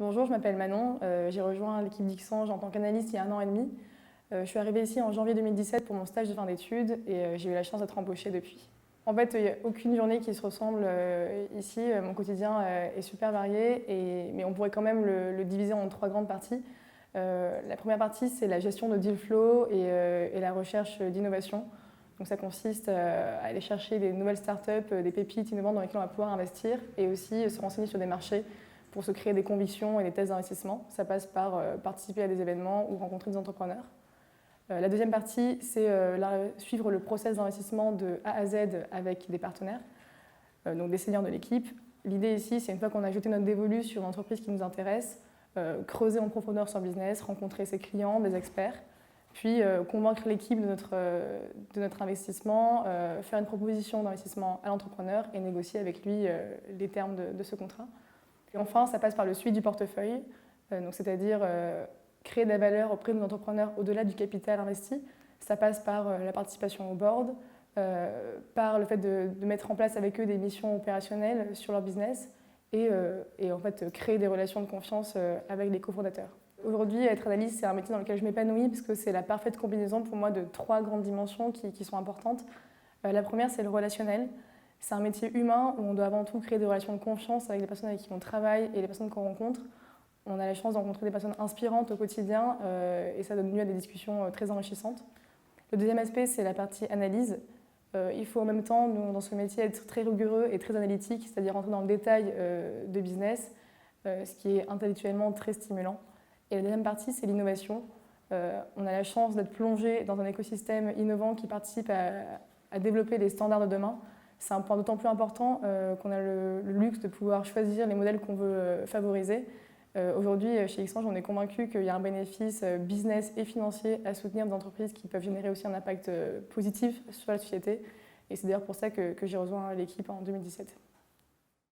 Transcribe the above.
Bonjour, je m'appelle Manon. J'ai rejoint l'équipe d'Xange en tant qu'analyste il y a 1 an et demi. Je suis arrivée ici en janvier 2017 pour mon stage de fin d'études et j'ai eu la chance d'être embauchée depuis. En fait, il n'y a aucune journée qui se ressemble ici. Mon quotidien est super varié, mais on pourrait quand même le diviser en 3 grandes parties. La première partie, c'est la gestion de deal flow et la recherche d'innovation. Donc ça consiste à aller chercher des nouvelles startups, des pépites innovantes dans lesquelles on va pouvoir investir et aussi se renseigner sur des marchés pour se créer des convictions et des thèses d'investissement. Ça passe par participer à des événements ou rencontrer des entrepreneurs. La deuxième partie, c'est suivre le process d'investissement de A à Z avec des partenaires, donc des seniors de l'équipe. L'idée ici, c'est une fois qu'on a jeté notre dévolu sur une entreprise qui nous intéresse, creuser en profondeur son business, rencontrer ses clients, des experts, puis convaincre l'équipe de notre investissement, faire une proposition d'investissement à l'entrepreneur et négocier avec lui les termes de ce contrat. Et enfin, ça passe par le suivi du portefeuille, c'est-à-dire créer de la valeur auprès de nos entrepreneurs au-delà du capital investi. Ça passe par la participation au board, par le fait de mettre en place avec eux des missions opérationnelles sur leur business et en fait créer des relations de confiance avec les cofondateurs. Aujourd'hui, être analyste, c'est un métier dans lequel je m'épanouis parce que c'est la parfaite combinaison pour moi de 3 grandes dimensions qui sont importantes. La première, c'est le relationnel. C'est un métier humain où on doit avant tout créer des relations de confiance avec les personnes avec qui on travaille et les personnes qu'on rencontre. On a la chance de rencontrer des personnes inspirantes au quotidien et ça donne lieu à des discussions très enrichissantes. Le deuxième aspect, c'est la partie analyse. Il faut en même temps, nous, dans ce métier, être très rigoureux et très analytique, c'est-à-dire rentrer dans le détail de business, ce qui est intellectuellement très stimulant. Et la deuxième partie, c'est l'innovation. On a la chance d'être plongé dans un écosystème innovant qui participe à développer les standards de demain. C'est un point d'autant plus important qu'on a le luxe de pouvoir choisir les modèles qu'on veut favoriser. Aujourd'hui, chez Xange, on est convaincu qu'il y a un bénéfice business et financier à soutenir des entreprises qui peuvent générer aussi un impact positif sur la société. Et c'est d'ailleurs pour ça que j'ai rejoint l'équipe en 2017.